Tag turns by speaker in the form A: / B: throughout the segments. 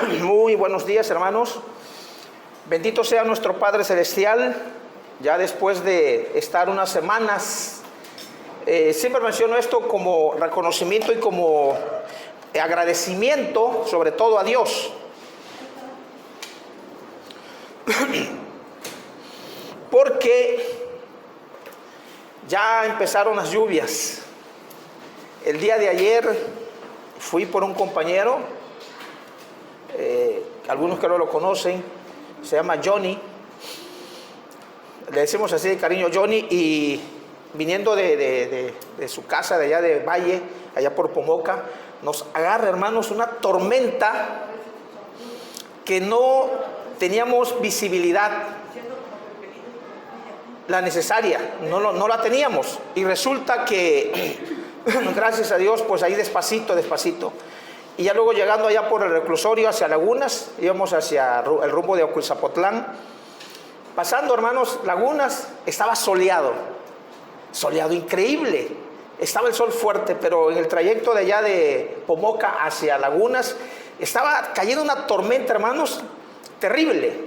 A: Muy buenos días, hermanos. Bendito sea nuestro Padre Celestial. Ya después de estar unas semanas, siempre menciono esto como reconocimiento y como agradecimiento, sobre todo a Dios. Porque ya empezaron las lluvias. El día de ayer fui por un compañero, algunos que no lo conocen, se llama Johnny, le decimos así de cariño Johnny, y viniendo de su casa de allá de Valle, allá por Pomoca, nos agarra, hermanos, una tormenta que no teníamos visibilidad, la necesaria, no la teníamos, y resulta que, gracias a Dios, pues ahí despacito, y ya luego llegando allá por el reclusorio hacia Lagunas, íbamos hacia el rumbo de Ocuilzapotlán, pasando, hermanos, Lagunas, estaba soleado increíble, estaba el sol fuerte, pero en el trayecto de allá de Pomoca hacia Lagunas, estaba cayendo una tormenta, hermanos, terrible,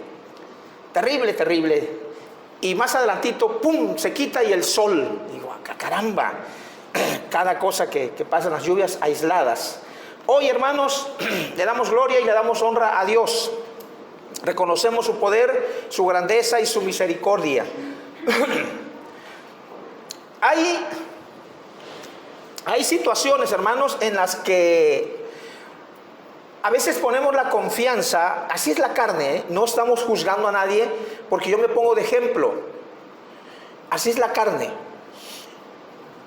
A: y más adelantito, ¡pum!, se quita y el sol. Digo, caramba, cada cosa que pasa en las lluvias aisladas. Hoy, hermanos, le damos gloria y le damos honra a Dios. Reconocemos su poder, su grandeza y su misericordia. Hay situaciones, hermanos, en las que a veces ponemos la confianza, así es la carne, no estamos juzgando a nadie, porque yo me pongo de ejemplo. Así es la carne.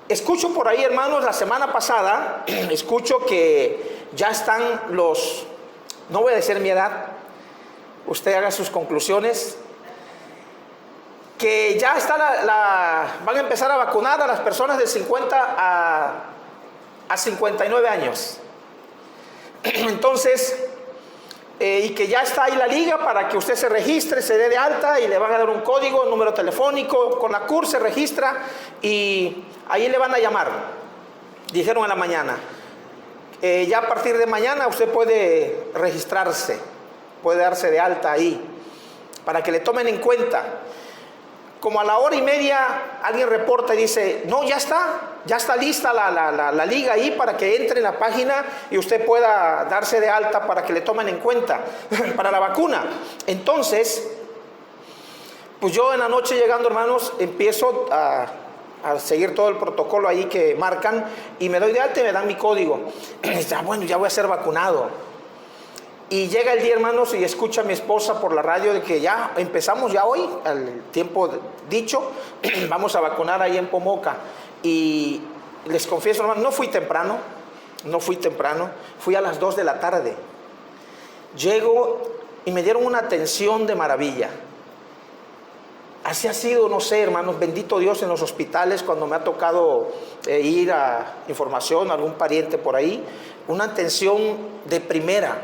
A: Escucho por ahí, hermanos, la semana pasada, escucho que ya están no voy a decir mi edad, usted haga sus conclusiones, que ya está van a empezar a vacunar a las personas de 50 a 59 años. Entonces, y que ya está ahí la liga para que usted se registre, se dé de alta y le van a dar un código, un número telefónico, con la CUR se registra y ahí le van a llamar, dijeron en la mañana. Ya a partir de mañana usted puede registrarse, puede darse de alta ahí, para que le tomen en cuenta. Como a la hora y media alguien reporta y dice, no, ya está lista la liga ahí para que entre en la página y usted pueda darse de alta para que le tomen en cuenta para la vacuna. Entonces, pues yo en la noche llegando, hermanos, empiezo a seguir todo el protocolo ahí que marcan y me doy de alta y me dan mi código. Bueno, ya voy a ser vacunado. Y llega el día, hermanos, y escucha a mi esposa por la radio de que ya empezamos ya hoy, al tiempo dicho, vamos a vacunar ahí en Pomoca. Y les confieso, hermanos, no fui temprano, fui a las 2 de la tarde. Llego y me dieron una atención de maravilla. Así ha sido, no sé, hermanos, bendito Dios, en los hospitales cuando me ha tocado ir a información, a algún pariente por ahí, una atención de primera.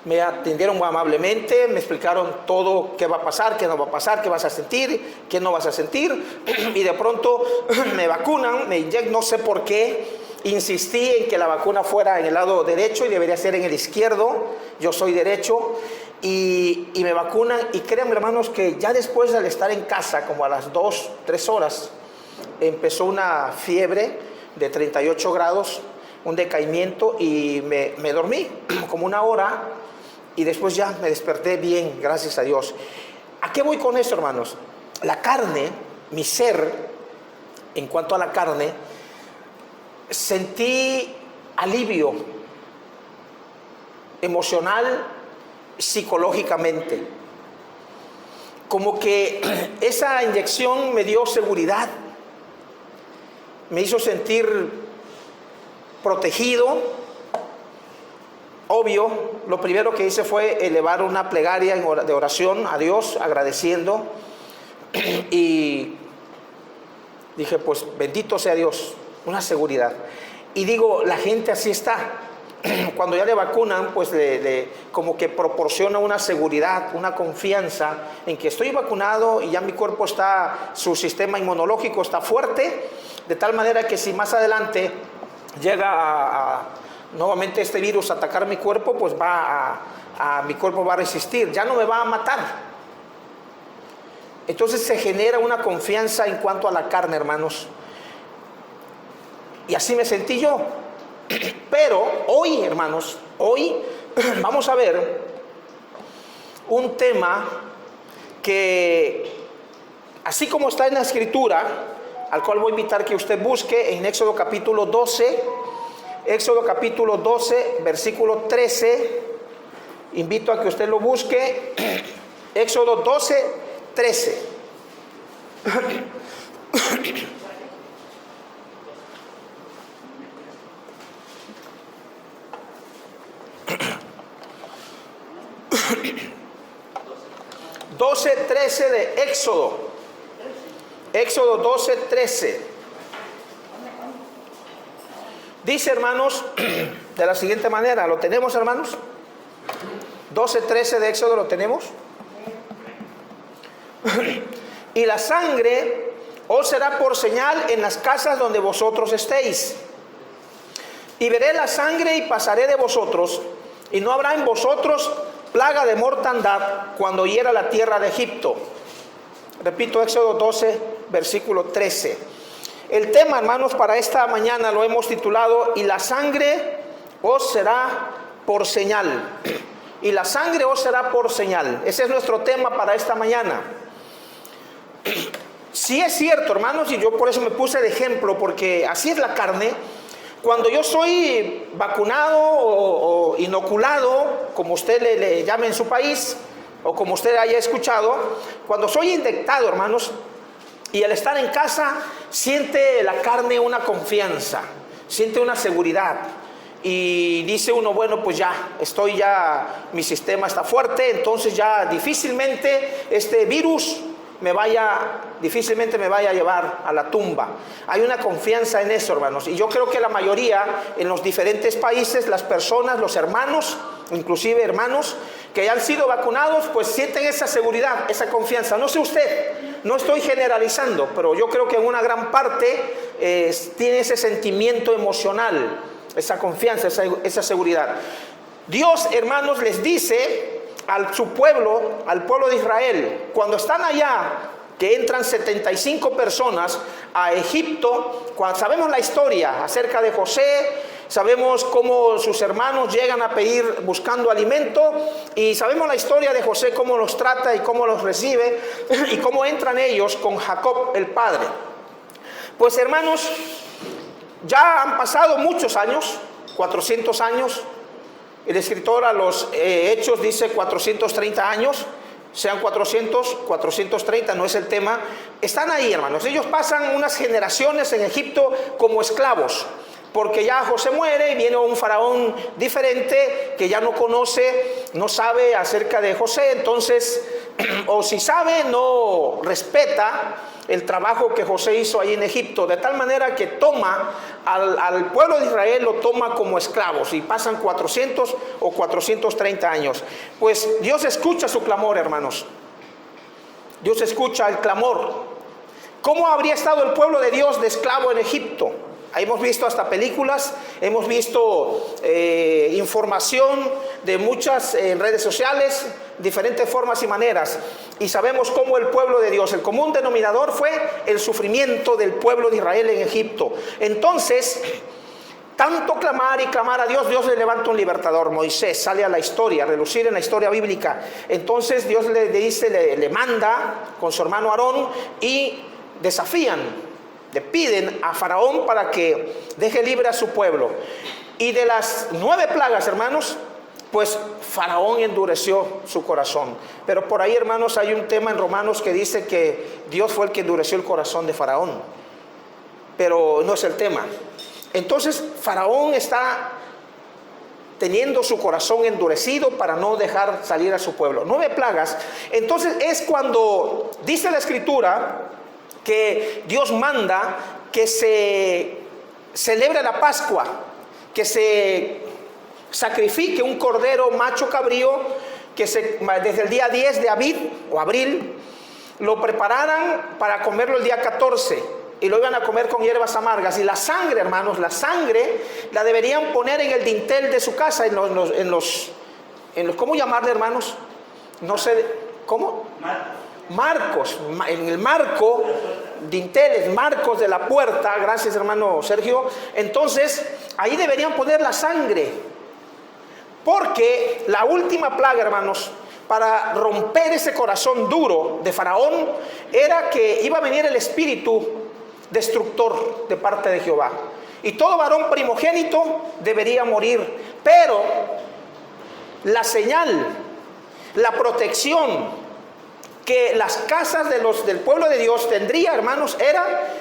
A: Me atendieron muy amablemente, me explicaron todo, qué va a pasar, qué no va a pasar, qué vas a sentir, qué no vas a sentir, y de pronto me vacunan, me inyectan, no sé por qué, insistí en que la vacuna fuera en el lado derecho y debería ser en el izquierdo, yo soy derecho, y me vacunan, y créanme, hermanos, que ya después de estar en casa, como a las 2, 3 horas, empezó una fiebre de 38 grados, un decaimiento, y me dormí como una hora, y después ya me desperté bien, gracias a Dios. ¿A qué voy con esto, hermanos? La carne, mi ser, en cuanto a la carne, sentí alivio emocional, psicológicamente. Como que esa inyección me dio seguridad, me hizo sentir protegido. Obvio, lo primero que hice fue elevar una plegaria de oración a Dios, agradeciendo, y dije, pues bendito sea Dios, una seguridad. Y digo, la gente así está. Cuando ya le vacunan, pues como que proporciona una seguridad, una confianza en que estoy vacunado y ya mi cuerpo su sistema inmunológico está fuerte, de tal manera que si más adelante llega nuevamente este virus atacar mi cuerpo, pues mi cuerpo va a resistir, ya no me va a matar. Entonces se genera una confianza en cuanto a la carne, hermanos. Y así me sentí yo. Pero hoy, hermanos, hoy vamos a ver un tema que, así como está en la Escritura, al cual voy a invitar que usted busque en Éxodo capítulo 12, versículo 13, invito a que usted lo busque, Éxodo 12, 13. de Éxodo 12, 13. Dice, hermanos, de la siguiente manera, ¿lo tenemos, hermanos? 12, 13 de Éxodo, ¿lo tenemos? Y la sangre os será por señal en las casas donde vosotros estéis. Y veré la sangre y pasaré de vosotros, y no habrá en vosotros plaga de mortandad cuando hiera la tierra de Egipto. Repito, Éxodo 12, versículo 13. El tema, hermanos, para esta mañana lo hemos titulado: y la sangre os será por señal. Y la sangre os será por señal. Ese es nuestro tema para esta mañana. Sí es cierto, hermanos, y yo por eso me puse de ejemplo, porque así es la carne. Cuando yo soy vacunado o inoculado, como usted le llame en su país, o como usted haya escuchado, cuando soy inyectado, hermanos, y al estar en casa, siente la carne una confianza, siente una seguridad. Y dice uno, bueno, pues mi sistema está fuerte, entonces ya difícilmente este virus difícilmente me vaya a llevar a la tumba. Hay una confianza en eso, hermanos. Y yo creo que la mayoría, en los diferentes países, las personas, los hermanos, inclusive hermanos que ya han sido vacunados, pues sienten esa seguridad, esa confianza. No sé usted, no estoy generalizando, pero yo creo que en una gran parte tiene ese sentimiento emocional, esa confianza, esa seguridad. Dios, hermanos, les dice al pueblo de Israel, cuando están allá, que entran 75 personas a Egipto, sabemos la historia acerca de José, sabemos cómo sus hermanos llegan a pedir buscando alimento, y sabemos la historia de José, cómo los trata y cómo los recibe, y cómo entran ellos con Jacob el padre. Pues, hermanos, ya han pasado muchos años, 400 años. El escritor a los Hechos dice 430 años, sean 400, 430, no es el tema. Están ahí, hermanos. Ellos pasan unas generaciones en Egipto como esclavos, porque ya José muere y viene un faraón diferente que ya no conoce, no sabe acerca de José. Entonces, o si sabe, no respeta el trabajo que José hizo ahí en Egipto, de tal manera que toma al pueblo de Israel, lo toma como esclavos, y pasan 400 o 430 años. Pues Dios escucha su clamor, hermanos. Dios escucha el clamor. ¿Cómo habría estado el pueblo de Dios de esclavo en Egipto? Hemos visto hasta películas, hemos visto información de muchas en redes sociales, diferentes formas y maneras, y sabemos cómo el pueblo de Dios, el común denominador fue el sufrimiento del pueblo de Israel en Egipto. Entonces, tanto clamar y clamar a Dios, Dios le levanta un libertador. Moisés sale a la historia, a relucir en la historia bíblica. Entonces Dios le manda con su hermano Aarón, y desafían, le piden a Faraón para que deje libre a su pueblo. Y de las 9 plagas, hermanos, pues Faraón endureció su corazón. Pero por ahí, hermanos, hay un tema en Romanos que dice que Dios fue el que endureció el corazón de Faraón. Pero no es el tema. Entonces Faraón está teniendo su corazón endurecido para no dejar salir a su pueblo. 9 plagas. Entonces es cuando dice la Escritura que Dios manda que se celebre la Pascua, que se sacrifique un cordero macho cabrío, que desde el día 10 de Abib o abril lo prepararan para comerlo el día 14. y lo iban a comer con hierbas amargas. Y la sangre, hermanos, la sangre la deberían poner en el dintel de su casa, en los ¿cómo llamarle, hermanos? No sé, ¿cómo? Marcos, en el marco, dinteles, marcos de la puerta. Gracias, hermano Sergio. Entonces, ahí deberían poner la sangre, porque la última plaga, hermanos, para romper ese corazón duro de Faraón, era que iba a venir el espíritu destructor de parte de Jehová, y todo varón primogénito debería morir. Pero la señal, la protección que las casas del pueblo de Dios tendría, hermanos, era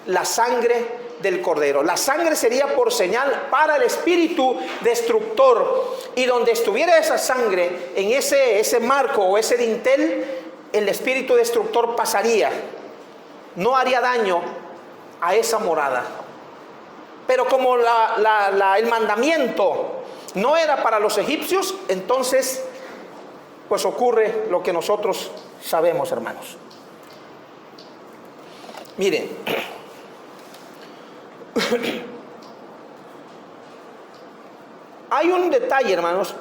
A: la sangre del cordero. La sangre sería por señal para el espíritu destructor, y donde estuviera esa sangre, en ese marco o ese dintel, el espíritu destructor pasaría, no haría daño a esa morada. Pero como el mandamiento no era para los egipcios, entonces pues ocurre lo que nosotros sabemos, hermanos. Miren, hay un detalle, hermanos,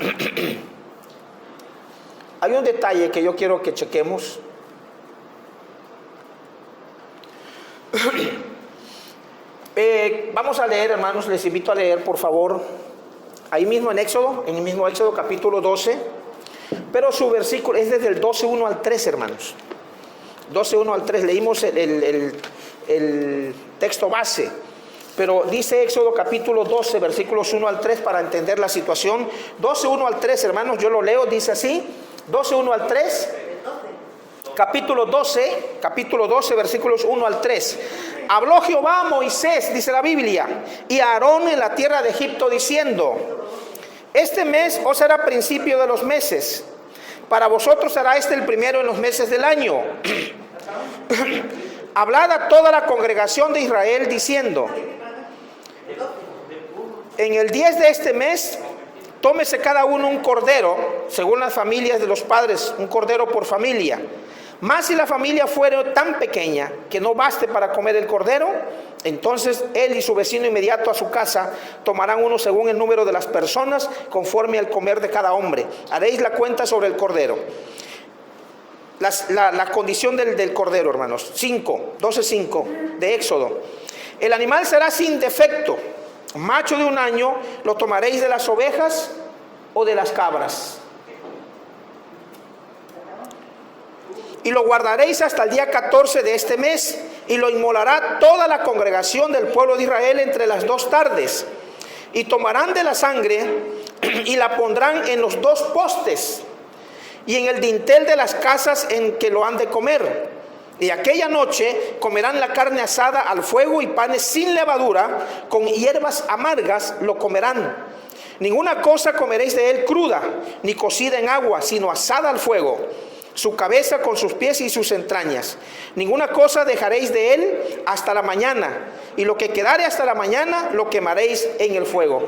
A: hay un detalle que yo quiero que chequemos. Vamos a leer, hermanos, les invito a leer, por favor, ahí mismo en Éxodo, en el mismo Éxodo capítulo 12, pero su versículo es desde el 12:1 al 3, hermanos. 12:1 al 3, leímos el texto base, pero dice Éxodo capítulo 12, versículos 1 al 3, para entender la situación. 12:1 al 3, hermanos, yo lo leo, dice así, 12:1 al 3. Capítulo 12, versículos 1 al 3. Habló Jehová a Moisés, dice la Biblia, y a Aarón en la tierra de Egipto, diciendo: este mes os será principio de los meses, para vosotros será este el primero en los meses del año. Hablad a toda la congregación de Israel, diciendo: en el 10 de este mes, tómese cada uno un cordero, según las familias de los padres, un cordero por familia. Mas si la familia fuere tan pequeña que no baste para comer el cordero, entonces él y su vecino inmediato a su casa tomarán uno según el número de las personas, conforme al comer de cada hombre. Haréis la cuenta sobre el cordero. La condición del cordero, hermanos. 12:5 de Éxodo. El animal será sin defecto, macho de un año. Lo tomaréis de las ovejas o de las cabras, y lo guardaréis hasta el día 14 de este mes, y lo inmolará toda la congregación del pueblo de Israel entre las 2 tardes. Y tomarán de la sangre y la pondrán en los 2 postes y en el dintel de las casas en que lo han de comer. Y aquella noche comerán la carne asada al fuego, y panes sin levadura, con hierbas amargas lo comerán. Ninguna cosa comeréis de él cruda, ni cocida en agua, sino asada al fuego, su cabeza con sus pies y sus entrañas. Ninguna cosa dejaréis de él hasta la mañana, y lo que quedare hasta la mañana lo quemaréis en el fuego.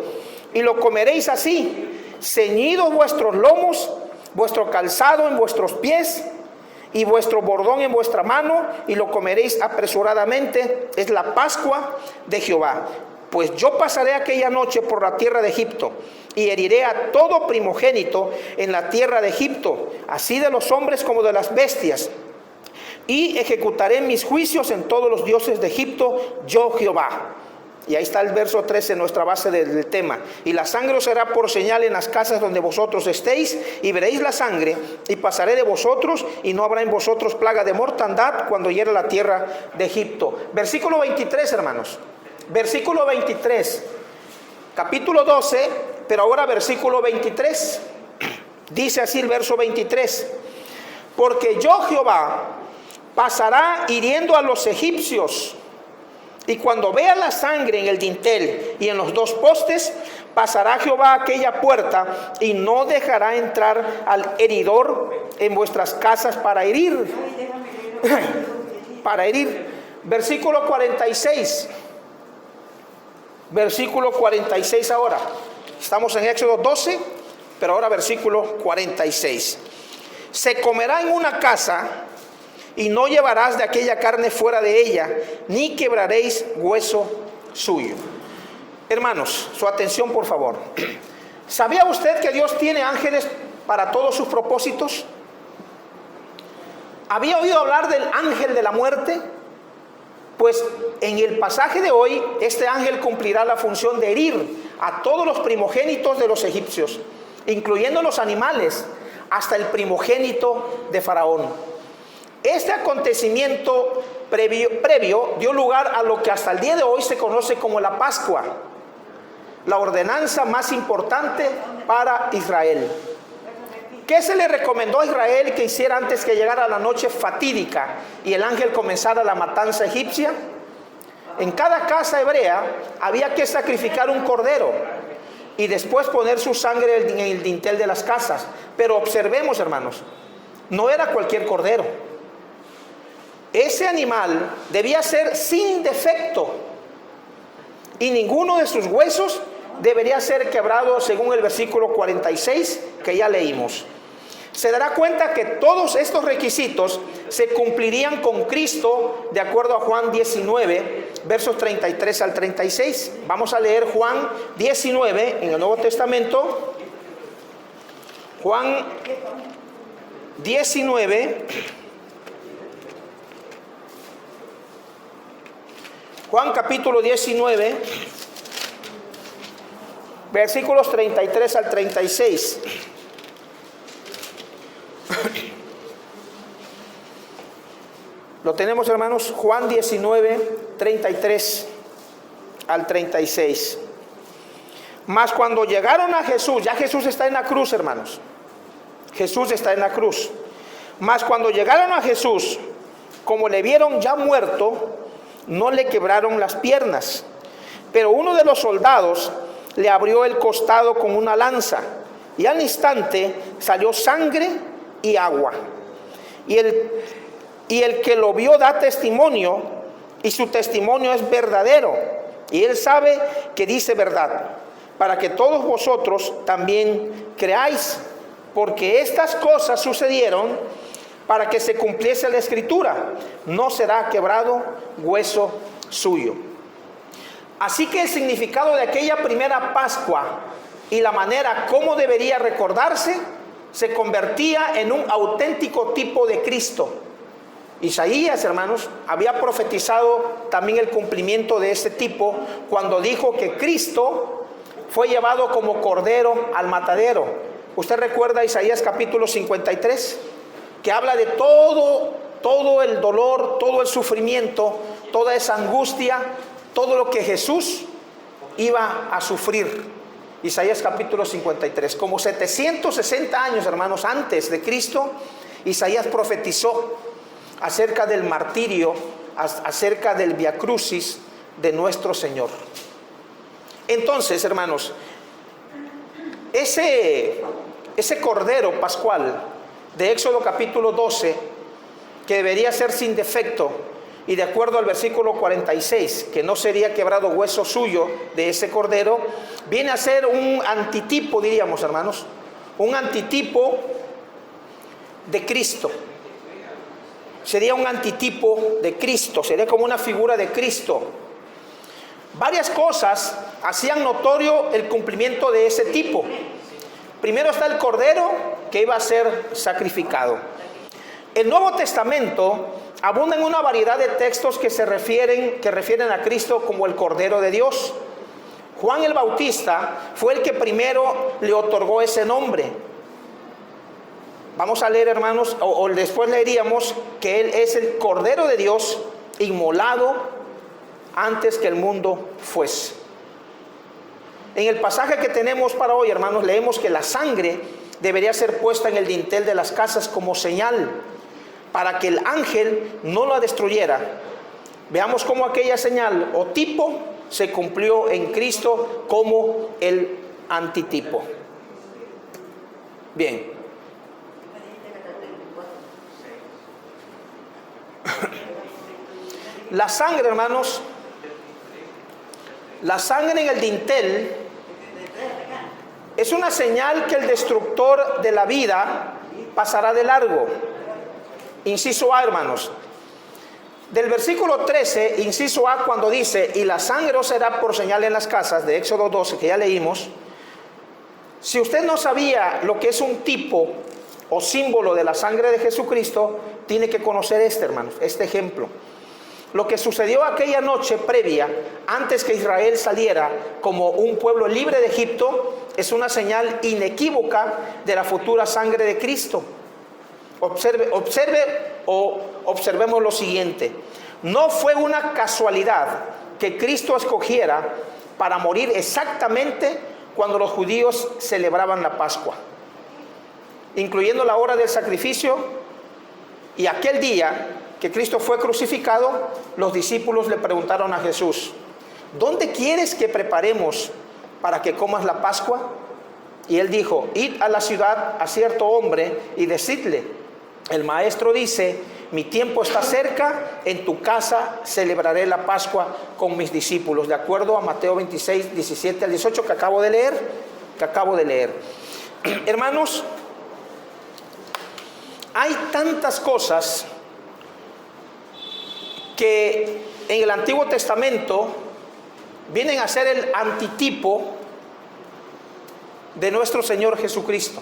A: Y lo comeréis así, ceñidos vuestros lomos, vuestro calzado en vuestros pies, y vuestro bordón en vuestra mano, y lo comeréis apresuradamente. Es la Pascua de Jehová. Pues yo pasaré aquella noche por la tierra de Egipto, y heriré a todo primogénito en la tierra de Egipto, así de los hombres como de las bestias, y ejecutaré mis juicios en todos los dioses de Egipto, yo Jehová. Y ahí está el verso 13, nuestra base del tema. Y la sangre os será por señal en las casas donde vosotros estéis, y veréis la sangre, y pasaré de vosotros, y no habrá en vosotros plaga de mortandad cuando hiera la tierra de Egipto. Versículo 23, hermanos. Versículo 23, capítulo 12, pero ahora versículo 23. Dice así el verso 23: porque yo Jehová pasará hiriendo a los egipcios, y cuando vea la sangre en el dintel y en los 2 postes, pasará Jehová aquella puerta, y no dejará entrar al heridor en vuestras casas para herir. Para herir. Versículo 46. Versículo 46 ahora. Estamos en Éxodo 12, pero ahora versículo 46. Se comerá en una casa, y no llevarás de aquella carne fuera de ella, ni quebraréis hueso suyo. Hermanos, su atención por favor. ¿Sabía usted que Dios tiene ángeles para todos sus propósitos? ¿Había oído hablar del ángel de la muerte? Pues en el pasaje de hoy, este ángel cumplirá la función de herir a todos los primogénitos de los egipcios, incluyendo los animales, hasta el primogénito de Faraón. Este acontecimiento previo dio lugar a lo que hasta el día de hoy se conoce como la Pascua, la ordenanza más importante para Israel. ¿Qué se le recomendó a Israel que hiciera antes que llegara la noche fatídica y el ángel comenzara la matanza egipcia? En cada casa hebrea había que sacrificar un cordero y después poner su sangre en el dintel de las casas. Pero observemos, hermanos, no era cualquier cordero. Ese animal debía ser sin defecto y ninguno de sus huesos debería ser quebrado, según el versículo 46 que ya leímos. Se dará cuenta que todos estos requisitos se cumplirían con Cristo, de acuerdo a Juan 19, versos 33 al 36. Vamos a leer Juan 19 en el Nuevo Testamento. Juan 19. Juan capítulo 19, versículos 33 al 36. Lo tenemos, hermanos, Juan 19, 33 al 36. Mas cuando llegaron a Jesús, ya Jesús está en la cruz, hermanos. Jesús está en la cruz. Mas cuando llegaron a Jesús, como le vieron ya muerto, no le quebraron las piernas. Pero uno de los soldados le abrió el costado con una lanza, y al instante salió sangre y agua. Y el que lo vio da testimonio, y su testimonio es verdadero, y él sabe que dice verdad, para que todos vosotros también creáis, porque estas cosas sucedieron para que se cumpliese la escritura: no será quebrado hueso suyo. Así que el significado de aquella primera Pascua y la manera como debería recordarse se convertía en un auténtico tipo de Cristo. Isaías, hermanos, había profetizado también el cumplimiento de este tipo cuando dijo que Cristo fue llevado como cordero al matadero. ¿Usted recuerda Isaías capítulo 53? Que habla de todo el dolor, todo el sufrimiento, toda esa angustia, todo lo que Jesús iba a sufrir. Isaías capítulo 53. Como 760 años, hermanos, antes de Cristo, Isaías profetizó acerca del martirio, acerca del Via Crucis de nuestro Señor. Entonces, hermanos, ese cordero pascual de Éxodo capítulo 12, que debería ser sin defecto, y de acuerdo al versículo 46, que no sería quebrado hueso suyo de ese cordero, viene a ser un antitipo, diríamos, hermanos, un antitipo de Cristo. Sería un antitipo de Cristo, sería como una figura de Cristo. Varias cosas hacían notorio el cumplimiento de ese tipo. Primero está el cordero que iba a ser sacrificado. El Nuevo Testamento abunda en una variedad de textos que refieren a Cristo como el Cordero de Dios. Juan el Bautista fue el que primero le otorgó ese nombre. Vamos a leer, hermanos, o después leeríamos que Él es el Cordero de Dios inmolado antes que el mundo fuese. En el pasaje que tenemos para hoy, hermanos, leemos que la sangre debería ser puesta en el dintel de las casas como señal para que el ángel no la destruyera. Veamos cómo aquella señal o tipo se cumplió en Cristo como el antitipo. Bien. La sangre, hermanos, la sangre en el dintel es una señal que el destructor de la vida pasará de largo. Inciso A, hermanos. Del versículo 13, inciso A, cuando dice, y la sangre os será por señal en las casas, de Éxodo 12, que ya leímos. Si usted no sabía lo que es un tipo o símbolo de la sangre de Jesucristo, tiene que conocer hermanos, este ejemplo. Lo que sucedió aquella noche previa, antes que Israel saliera como un pueblo libre de Egipto, es una señal inequívoca de la futura sangre de Cristo. Observemos lo siguiente. No fue una casualidad que Cristo escogiera para morir exactamente cuando los judíos celebraban la Pascua, incluyendo la hora del sacrificio. Y aquel día que Cristo fue crucificado, los discípulos le preguntaron a Jesús, ¿dónde quieres que preparemos para que comas la Pascua? Y él dijo, id a la ciudad a cierto hombre y decidle, el maestro dice, mi tiempo está cerca, en tu casa celebraré la Pascua con mis discípulos, de acuerdo a Mateo 26, 17 al 18 que acabo de leer. Hermanos, hay tantas cosas que en el Antiguo Testamento vienen a ser el antitipo de nuestro Señor Jesucristo.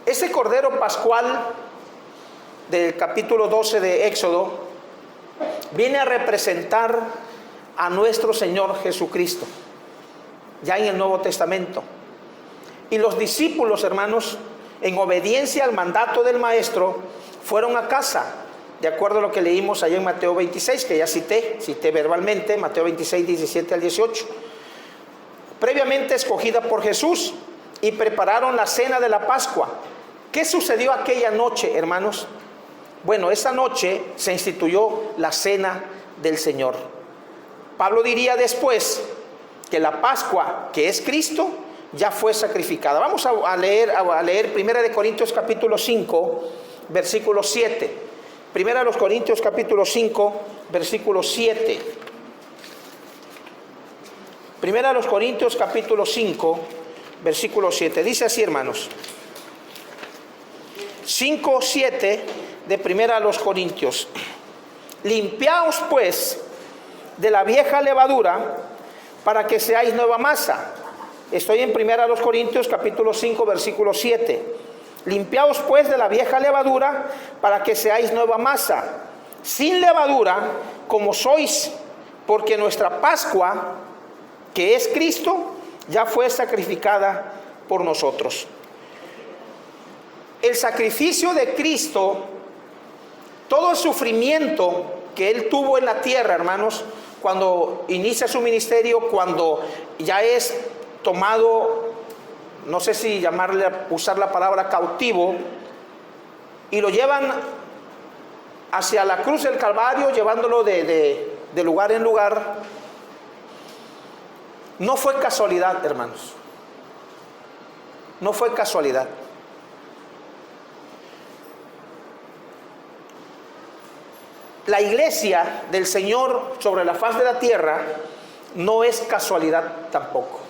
A: Ese Cordero Pascual del capítulo 12 de Éxodo viene a representar a nuestro Señor Jesucristo, ya en el Nuevo Testamento. Y los discípulos, hermanos, en obediencia al mandato del Maestro, fueron a casa, de acuerdo a lo que leímos allá en Mateo 26, que ya cité verbalmente, Mateo 26, 17 al 18. Previamente escogida por Jesús, y prepararon la cena de la Pascua. ¿Qué sucedió aquella noche, hermanos? Bueno, esa noche se instituyó la cena del Señor. Pablo diría después que la Pascua, que es Cristo, ya fue sacrificada. Vamos a leer 1 Corintios capítulo 5, versículo 7. 1 Corintios capítulo 5, versículo 7. 1 Corintios capítulo 5, versículo 7. Dice así, hermanos. 5, 7 de 1 Corintios. Limpiaos pues de la vieja levadura para que seáis nueva masa. Estoy en 1 Corintios capítulo 5 versículo 7. Limpiaos pues de la vieja levadura para que seáis nueva masa, sin levadura como sois, porque nuestra Pascua, que es Cristo, ya fue sacrificada por nosotros. El sacrificio de Cristo, todo el sufrimiento que Él tuvo en la tierra, hermanos, cuando inicia su ministerio, cuando ya es tomado, no sé si usar la palabra cautivo, y lo llevan hacia la cruz del Calvario, llevándolo de lugar en lugar. No fue casualidad, hermanos. No fue casualidad. La iglesia del Señor sobre la faz de la tierra no es casualidad tampoco.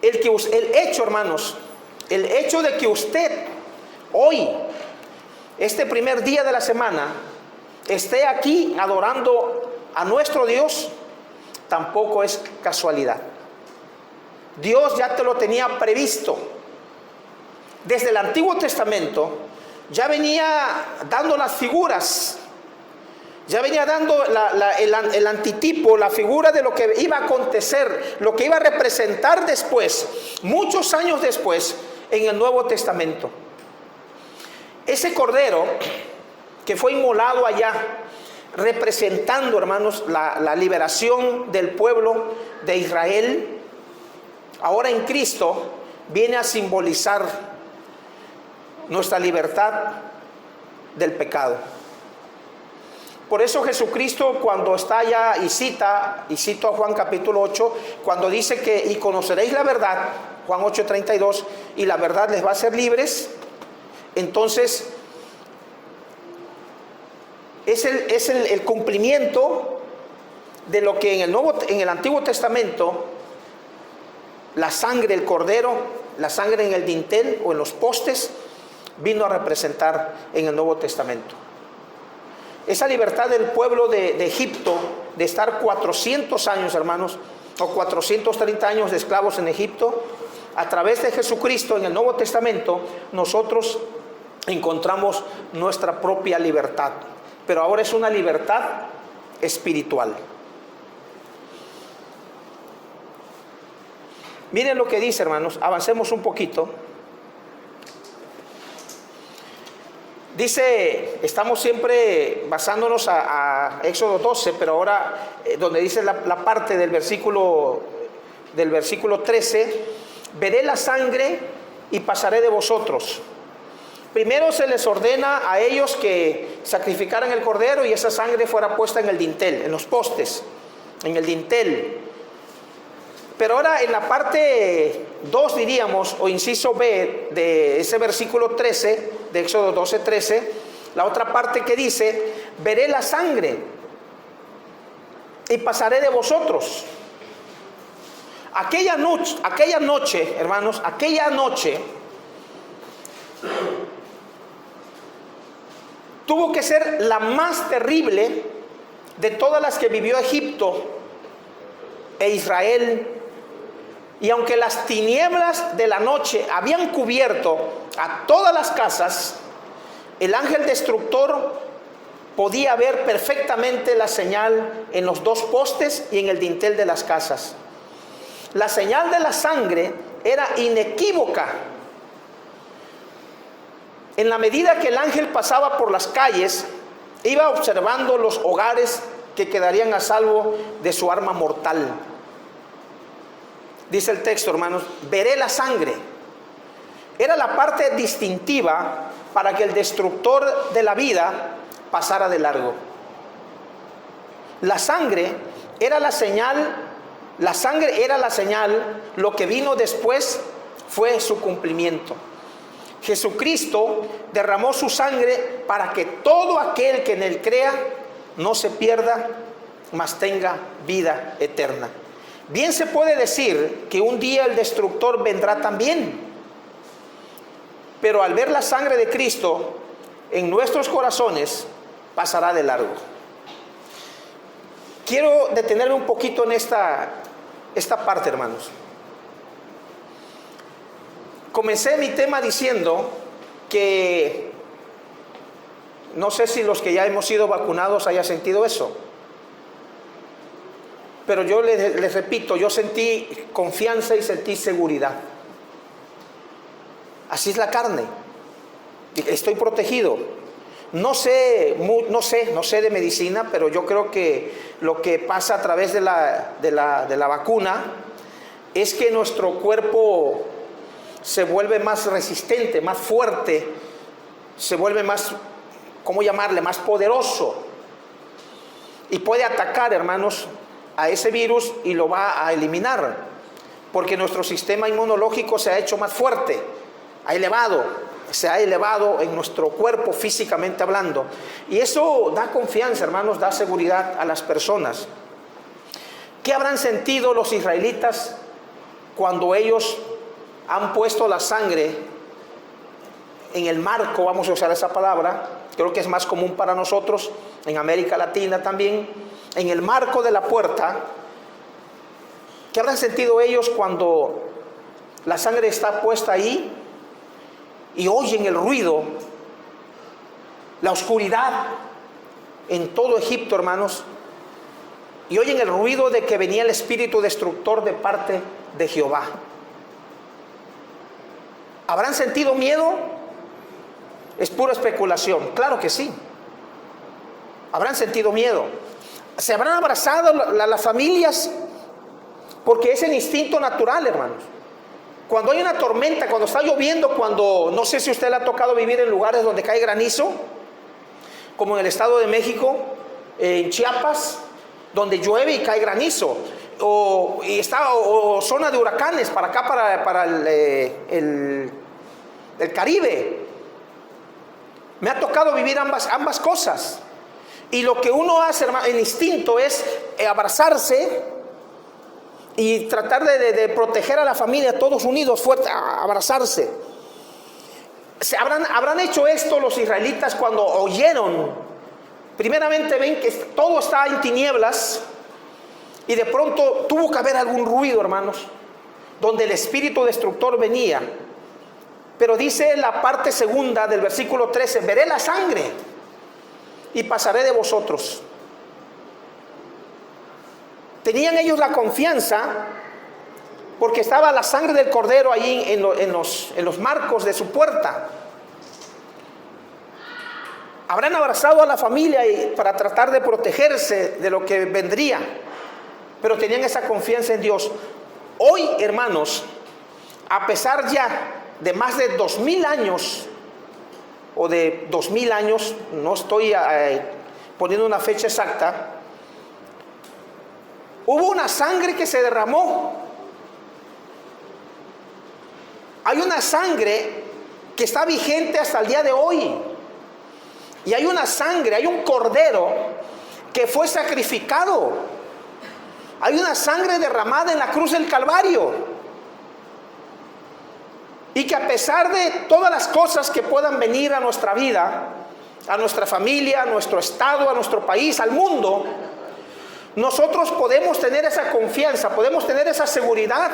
A: El hecho, hermanos, el hecho de que usted hoy, este primer día de la semana, esté aquí adorando a nuestro Dios, tampoco es casualidad. Dios ya te lo tenía previsto. Desde el Antiguo Testamento ya venía dando las figuras, ya venía dando el antitipo, la figura de lo que iba a acontecer, lo que iba a representar después, muchos años después, en el Nuevo Testamento. Ese cordero que fue inmolado allá, representando, hermanos, la liberación del pueblo de Israel, ahora en Cristo viene a simbolizar nuestra libertad del pecado. Por eso Jesucristo, cuando está allá y cito a Juan capítulo 8, cuando dice que y conoceréis la verdad, Juan 8:32, y la verdad les va a hacer libres, entonces es el cumplimiento de lo que en el Antiguo Testamento la sangre del cordero, la sangre en el dintel o en los postes, vino a representar en el Nuevo Testamento. Esa libertad del pueblo de Egipto, de estar 400 años, hermanos, o 430 años de esclavos en Egipto, a través de Jesucristo en el Nuevo Testamento, nosotros encontramos nuestra propia libertad. Pero ahora es una libertad espiritual. Miren lo que dice, hermanos, avancemos un poquito. Dice, estamos siempre basándonos a Éxodo 12, pero ahora donde dice la parte del versículo 13, veré la sangre y pasaré de vosotros. Primero se les ordena a ellos que sacrificaran el cordero y esa sangre fuera puesta en el dintel, en los postes, en el dintel. Pero ahora en la parte 2 diríamos, o inciso B de ese versículo 13, de Éxodo 12, 13, la otra parte que dice, veré la sangre y pasaré de vosotros. Aquella noche, hermanos, aquella noche tuvo que ser la más terrible de todas las que vivió Egipto e Israel. Y aunque las tinieblas de la noche habían cubierto a todas las casas, el ángel destructor podía ver perfectamente la señal en los dos postes y en el dintel de las casas. La señal de la sangre era inequívoca. En la medida que el ángel pasaba por las calles, iba observando los hogares que quedarían a salvo de su arma mortal. Dice el texto, hermanos, veré la sangre. Era la parte distintiva para que el destructor de la vida pasara de largo. La sangre era la señal, lo que vino después fue su cumplimiento. Jesucristo derramó su sangre para que todo aquel que en él crea no se pierda, mas tenga vida eterna. Bien se puede decir que un día el destructor vendrá también, pero al ver la sangre de Cristo en nuestros corazones, pasará de largo. Quiero detenerme un poquito en esta parte, hermanos. Comencé mi tema diciendo que no sé si los que ya hemos sido vacunados hayan sentido eso. Pero yo les repito, yo sentí confianza y sentí seguridad. Así es la carne. Estoy protegido. No sé de medicina, pero yo creo que lo que pasa a través de la vacuna es que nuestro cuerpo se vuelve más resistente, más fuerte, se vuelve más, ¿cómo llamarle?, más poderoso. Y puede atacar, hermanos, a ese virus y lo va a eliminar, porque nuestro sistema inmunológico se ha hecho más fuerte, se ha elevado en nuestro cuerpo físicamente hablando, y eso da confianza, hermanos, da seguridad a las personas. ¿Qué habrán sentido los israelitas cuando ellos han puesto la sangre en el marco, vamos a usar esa palabra, creo que es más común para nosotros, en América Latina también, en el marco de la puerta? ¿Qué habrán sentido ellos cuando la sangre está puesta ahí y oyen el ruido, la oscuridad en todo Egipto, hermanos, y oyen el ruido de que venía el espíritu destructor de parte de Jehová? ¿Habrán sentido miedo? Es pura especulación. Claro que sí. Habrán sentido miedo. Se habrán abrazado las familias, porque es el instinto natural, hermanos. Cuando hay una tormenta, cuando está lloviendo, no sé si a usted le ha tocado vivir en lugares donde cae granizo, como en el Estado de México, en Chiapas, donde llueve y cae granizo, o zona de huracanes para acá, para el Caribe. Me ha tocado vivir ambas cosas. Y lo que uno hace, hermano, el instinto es abrazarse y tratar de proteger a la familia, todos unidos, fuerte, a abrazarse. Habrán hecho esto los israelitas cuando oyeron. Primeramente ven que todo está en tinieblas y de pronto tuvo que haber algún ruido, hermanos, donde el espíritu destructor venía. Pero dice la parte segunda del versículo 13: veré la sangre y pasaré de vosotros. Tenían ellos la confianza porque estaba la sangre del cordero ahí en los marcos de su puerta. Habrán abrazado a la familia para tratar de protegerse de lo que vendría, pero tenían esa confianza en Dios. Hoy, hermanos, a pesar ya de más de 2000 años, o de 2000 años, no estoy poniendo una fecha exacta, hubo una sangre que se derramó. Hay una sangre que está vigente hasta el día de hoy. Y hay una sangre, hay un cordero que fue sacrificado. Hay una sangre derramada en la cruz del Calvario. Y que a pesar de todas las cosas que puedan venir a nuestra vida, a nuestra familia, a nuestro estado, a nuestro país, al mundo, nosotros podemos tener esa confianza, podemos tener esa seguridad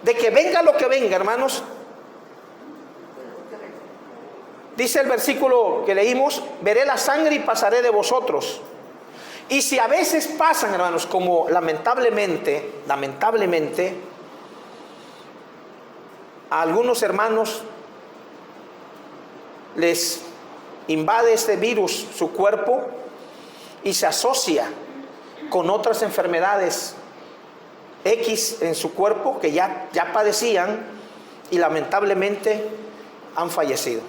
A: de que venga lo que venga, hermanos. Dice el versículo que leímos: veré la sangre y pasaré de vosotros. Y si a veces pasan, hermanos, como lamentablemente, a algunos hermanos les invade este virus su cuerpo y se asocia con otras enfermedades X en su cuerpo que ya padecían y lamentablemente han fallecido.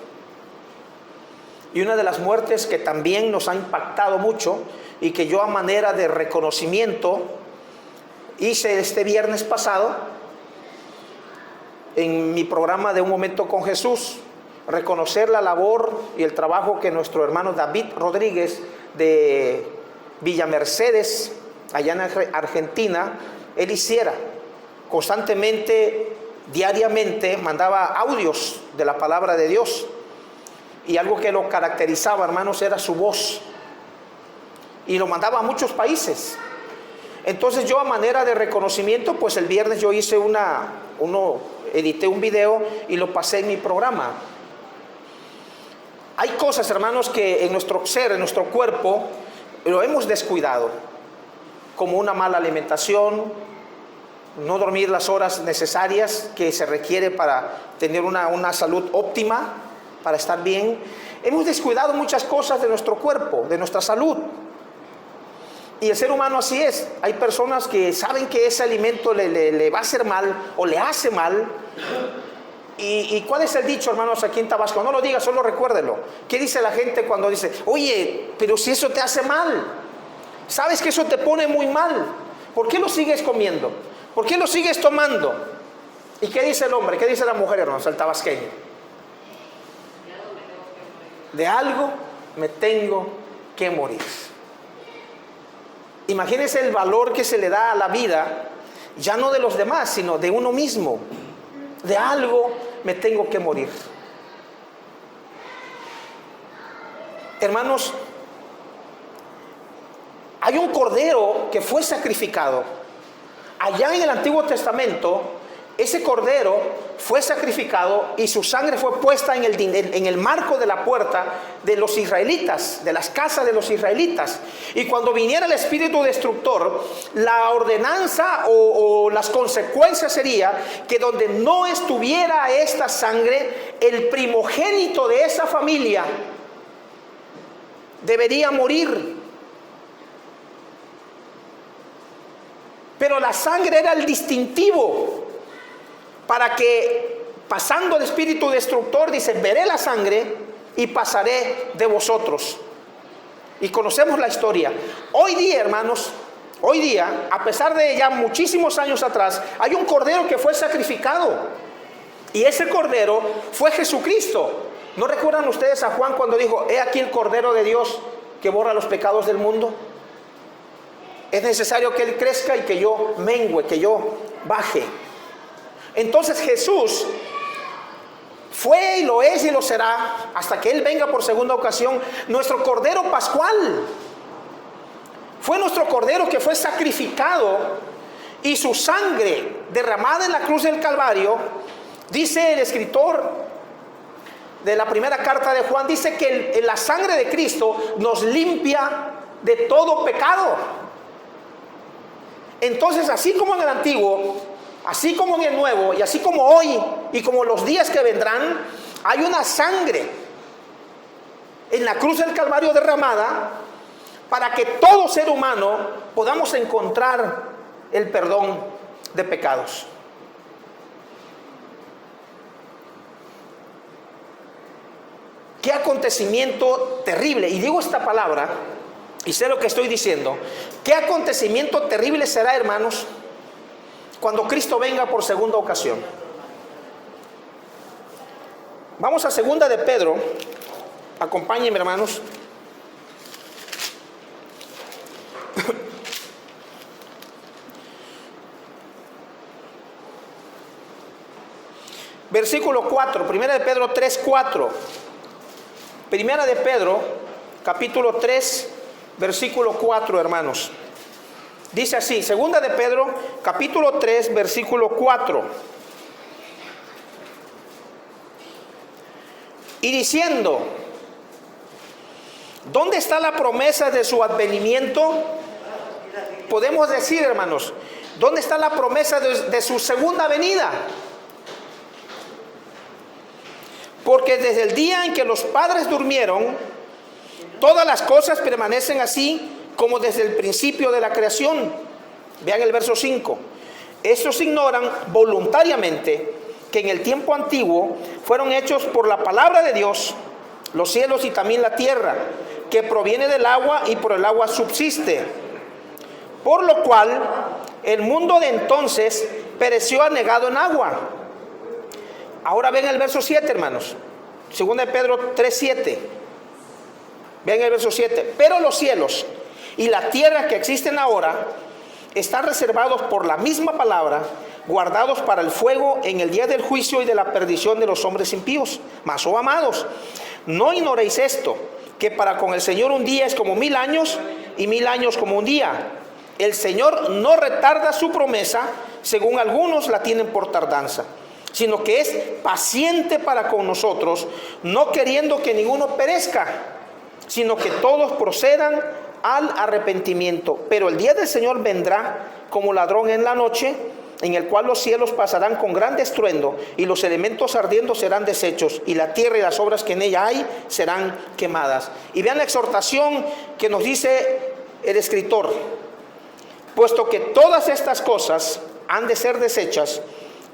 A: Y una de las muertes que también nos ha impactado mucho y que yo a manera de reconocimiento hice este viernes pasado en mi programa de Un Momento con Jesús, reconocer la labor y el trabajo que nuestro hermano David Rodríguez de Villa Mercedes, allá en Argentina, él hiciera constantemente, diariamente, mandaba audios de la palabra de Dios. Y algo que lo caracterizaba, hermanos, era su voz. Y lo mandaba a muchos países. Entonces yo, a manera de reconocimiento, pues el viernes yo hice edité un video y lo pasé en mi programa. Hay cosas, hermanos, que en nuestro ser, en nuestro cuerpo, lo hemos descuidado, como una mala alimentación, no dormir las horas necesarias que se requiere para tener una salud óptima, para estar bien. Hemos descuidado muchas cosas de nuestro cuerpo, de nuestra salud. Y el ser humano así es. Hay personas que saben que ese alimento le va a hacer mal o le hace mal. ¿Y cuál es el dicho, hermanos, aquí en Tabasco? No lo diga, solo recuérdelo. ¿Qué dice la gente cuando dice: oye, pero si eso te hace mal, sabes que eso te pone muy mal, ¿por qué lo sigues comiendo? ¿Por qué lo sigues tomando? ¿Y qué dice el hombre? ¿Qué dice la mujer, hermanos, el tabasqueño? De algo me tengo que morir. Imagínense el valor que se le da a la vida, ya no de los demás, sino de uno mismo. De algo me tengo que morir. Hermanos, hay un cordero que fue sacrificado. Allá en el Antiguo Testamento, ese cordero fue sacrificado y su sangre fue puesta en el marco de la puerta de los israelitas, de las casas de los israelitas. Y cuando viniera el espíritu destructor, la ordenanza o las consecuencias sería que donde no estuviera esta sangre, el primogénito de esa familia debería morir. Pero la sangre era el distintivo para que, pasando el espíritu destructor, dice: veré la sangre y pasaré de vosotros. Y conocemos la historia. Hoy día, hermanos, hoy día, a pesar de ya muchísimos años atrás, hay un cordero que fue sacrificado. Y ese cordero fue Jesucristo. ¿No recuerdan ustedes a Juan cuando dijo: he aquí el cordero de Dios que borra los pecados del mundo? Es necesario que Él crezca y que yo mengüe, que yo baje. Entonces Jesús fue y lo es y lo será hasta que Él venga por segunda ocasión, nuestro Cordero Pascual. Fue nuestro Cordero que fue sacrificado y su sangre derramada en la cruz del Calvario. Dice el escritor de la primera carta de Juan, dice que la sangre de Cristo nos limpia de todo pecado. Entonces, así como en el antiguo, así como en el nuevo, y así como hoy y como los días que vendrán, hay una sangre en la cruz del Calvario derramada para que todo ser humano podamos encontrar el perdón de pecados. Qué acontecimiento terrible, y digo esta palabra y sé lo que estoy diciendo, qué acontecimiento terrible será, hermanos, cuando Cristo venga por segunda ocasión. Vamos a segunda de Pedro, acompáñenme, hermanos. Versículo 4, primera de Pedro 3, 4. Primera de Pedro, capítulo 3, versículo 4, hermanos. Dice así, segunda de Pedro, capítulo 3, versículo 4. Y diciendo, ¿dónde está la promesa de su advenimiento? Podemos decir, hermanos, ¿dónde está la promesa de su segunda venida? Porque desde el día en que los padres durmieron, todas las cosas permanecen así como desde el principio de la creación. Vean el verso 5. Estos ignoran voluntariamente que en el tiempo antiguo fueron hechos por la palabra de Dios los cielos y también la tierra, que proviene del agua y por el agua subsiste. Por lo cual el mundo de entonces pereció anegado en agua. Ahora ven el verso 7, hermanos. Segunda de Pedro 3:7. Ven el verso 7. Pero los cielos y la tierra que existen ahora están reservados por la misma palabra, guardados para el fuego en el día del juicio y de la perdición de los hombres impíos. Mas, oh amados, no ignoréis esto, que para con el Señor un día es como 1000 años y 1000 años como un día. El Señor no retarda su promesa, según algunos la tienen por tardanza, sino que es paciente para con nosotros, no queriendo que ninguno perezca, sino que todos procedan al arrepentimiento. Pero el día del Señor vendrá como ladrón en la noche, en el cual los cielos pasarán con gran estruendo, y los elementos ardiendo serán deshechos, y la tierra y las obras que en ella hay serán quemadas. Y vean la exhortación que nos dice el escritor: puesto que todas estas cosas han de ser deshechas,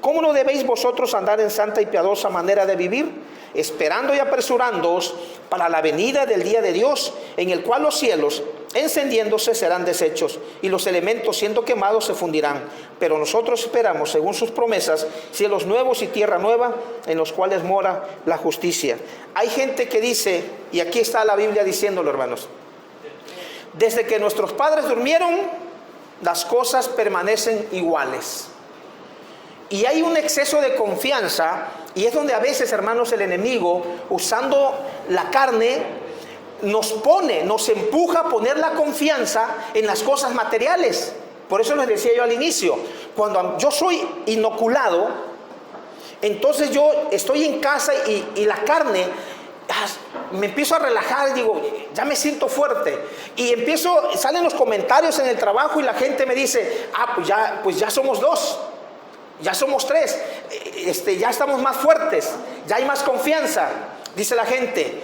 A: ¿cómo no debéis vosotros andar en santa y piadosa manera de vivir? Esperando y apresurándoos para la venida del día de Dios, en el cual los cielos, encendiéndose, serán deshechos, y los elementos, siendo quemados, se fundirán. Pero nosotros esperamos, según sus promesas, cielos nuevos y tierra nueva, en los cuales mora la justicia. Hay gente que dice, y aquí está la Biblia diciéndolo, hermanos, desde que nuestros padres durmieron, las cosas permanecen iguales. Y hay un exceso de confianza, y es donde a veces, hermanos, el enemigo, usando la carne, nos empuja a poner la confianza en las cosas materiales. Por eso les decía yo al inicio, cuando yo soy inoculado, entonces yo estoy en casa y la carne, me empiezo a relajar y digo, ya me siento fuerte. Y salen los comentarios en el trabajo y la gente me dice, pues ya somos 2. Ya somos 3, ya estamos más fuertes, ya hay más confianza, dice la gente.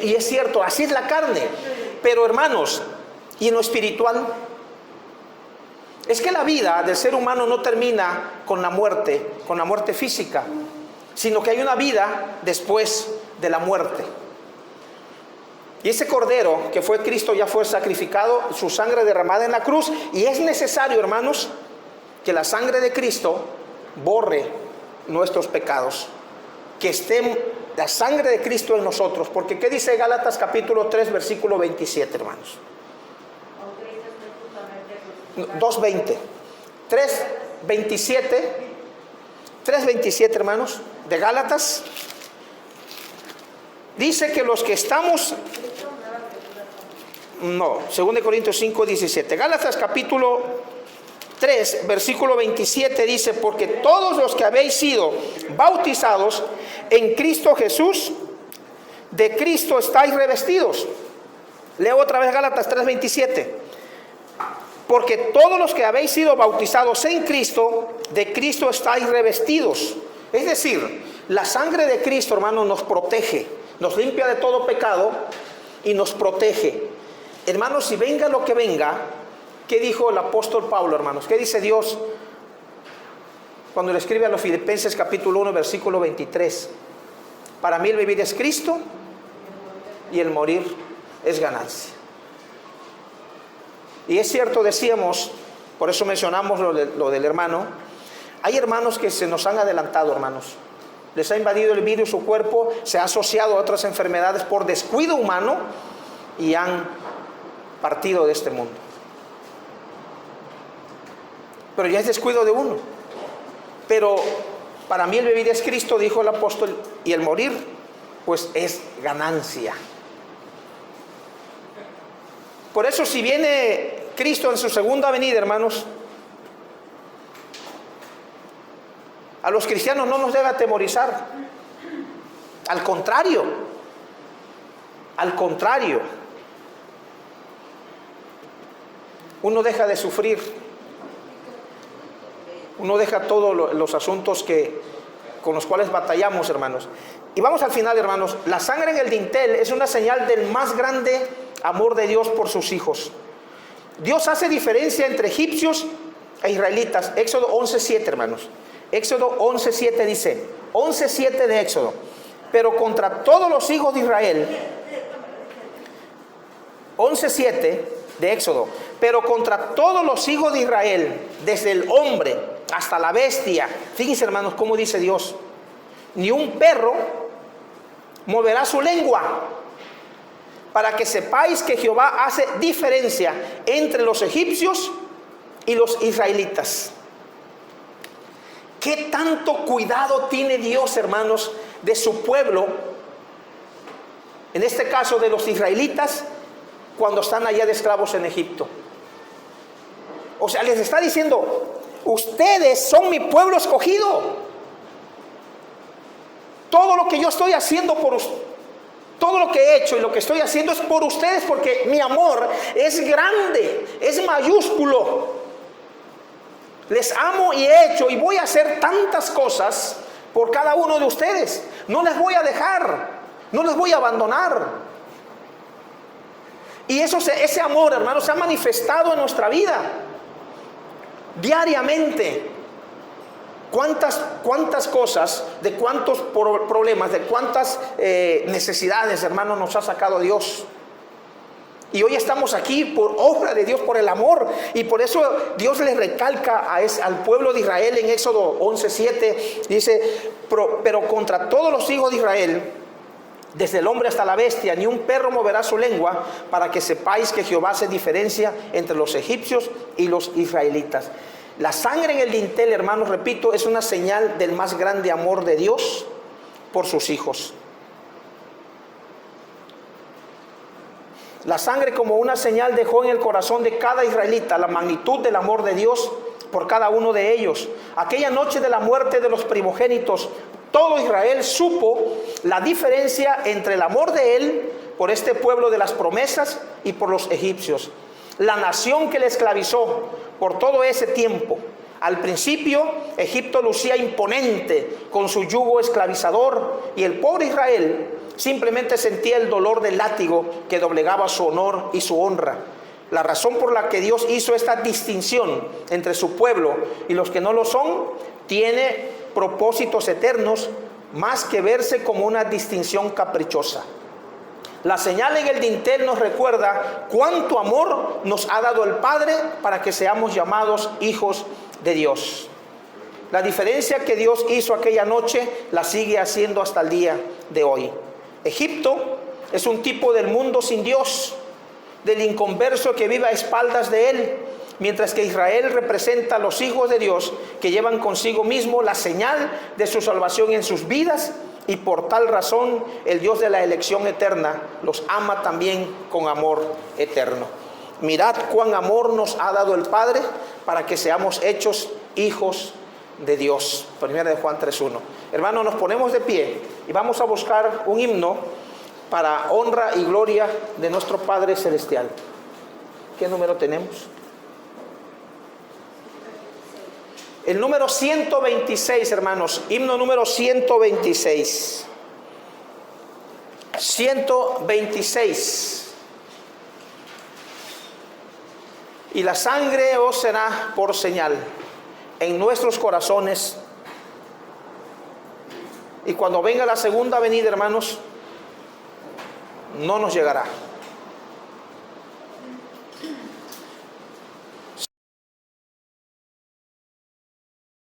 A: Y es cierto, así es la carne. Pero, hermanos, ¿y en lo espiritual? Es que la vida del ser humano no termina con la muerte física, sino que hay una vida después de la muerte. Y ese cordero que fue Cristo ya fue sacrificado, su sangre derramada en la cruz. Y es necesario, hermanos, que la sangre de Cristo borre nuestros pecados, que esté la sangre de Cristo en nosotros. Porque ¿qué dice Gálatas capítulo 3 versículo 27, hermanos? 2:20. 3:27, hermanos, de Gálatas. Dice que los que estamos... No, 2 Corintios 5:17. Gálatas capítulo 3, versículo 27 dice: porque todos los que habéis sido bautizados en Cristo Jesús, de Cristo estáis revestidos. Leo otra vez Gálatas 3:27. Porque todos los que habéis sido bautizados en Cristo, de Cristo estáis revestidos. Es decir, la sangre de Cristo, hermanos, nos protege, nos limpia de todo pecado y nos protege. Hermanos, si venga lo que venga, ¿qué dijo el apóstol Pablo, hermanos? ¿Qué dice Dios cuando le escribe a los Filipenses capítulo 1, versículo 23? Para mí el vivir es Cristo y el morir es ganancia. Y es cierto, decíamos, por eso mencionamos lo del hermano. Hay hermanos que se nos han adelantado, hermanos. Les ha invadido el virus su cuerpo, se ha asociado a otras enfermedades por descuido humano y han partido de este mundo. Pero ya es descuido de uno. Pero para mí el vivir es Cristo, dijo el apóstol, y el morir, pues es ganancia. Por eso, si viene Cristo en su segunda venida, hermanos, a los cristianos no nos debe atemorizar. Al contrario, uno deja de sufrir, uno deja todos los asuntos con los cuales batallamos, hermanos. Y vamos al final, hermanos. La sangre en el dintel es una señal del más grande amor de Dios por sus hijos. Dios hace diferencia entre egipcios e israelitas. Éxodo 11:7, hermanos. Éxodo 11:7 dice, 11:7 de Éxodo: pero contra todos los hijos de Israel, 11:7 de Éxodo, pero contra todos los hijos de Israel, desde el hombre hasta la bestia, fíjense, hermanos, cómo dice Dios, ni un perro moverá su lengua, para que sepáis que Jehová hace diferencia entre los egipcios y los israelitas. ¿Qué tanto cuidado tiene Dios, hermanos, de su pueblo? En este caso de los israelitas, cuando están allá de esclavos en Egipto. O sea, les está diciendo: ustedes son mi pueblo escogido. Todo lo que yo estoy haciendo por ustedes, todo lo que he hecho y lo que estoy haciendo es por ustedes, porque mi amor es grande, es mayúsculo. Les amo y he hecho y voy a hacer tantas cosas por cada uno de ustedes. No les voy a dejar, no les voy a abandonar. Y ese amor, hermanos, se ha manifestado en nuestra vida diariamente. ¿Cuántas cosas, de cuántos problemas, de cuántas necesidades, hermanos, nos ha sacado Dios? Y hoy estamos aquí por obra de Dios, por el amor. Y por eso Dios le recalca al pueblo de Israel en Éxodo 11:7. Dice: pero contra todos los hijos de Israel, desde el hombre hasta la bestia, ni un perro moverá su lengua, para que sepáis que Jehová hace diferencia entre los egipcios y los israelitas. La sangre en el dintel, hermanos, repito, es una señal del más grande amor de Dios por sus hijos. La sangre, como una señal, dejó en el corazón de cada israelita la magnitud del amor de Dios por cada uno de ellos. Aquella noche de la muerte de los primogénitos, todo Israel supo la diferencia entre el amor de él por este pueblo de las promesas y por los egipcios. La nación que le esclavizó por todo ese tiempo. Al principio, Egipto lucía imponente con su yugo esclavizador, y el pobre Israel simplemente sentía el dolor del látigo que doblegaba su honor y su honra. La razón por la que Dios hizo esta distinción entre su pueblo y los que no lo son tiene propósitos eternos, más que verse como una distinción caprichosa. La señal en el dintel nos recuerda cuánto amor nos ha dado el Padre para que seamos llamados hijos de Dios. La diferencia que Dios hizo aquella noche la sigue haciendo hasta el día de hoy. Egipto es un tipo del mundo sin Dios. del inconverso que vive a espaldas de él, mientras que Israel representa a los hijos de Dios que llevan consigo mismo la señal de su salvación en sus vidas, y por tal razón el Dios de la elección eterna los ama también con amor eterno. Mirad cuán amor nos ha dado el Padre para que seamos hechos hijos de Dios. Primera de Juan 3:1. Hermanos, nos ponemos de pie y vamos a buscar un himno para honra y gloria de nuestro Padre Celestial. ¿Qué número tenemos? El número 126, hermanos. Himno número 126. 126. Y la sangre os será por señal en nuestros corazones. Y cuando venga la segunda venida, hermanos, no nos llegará.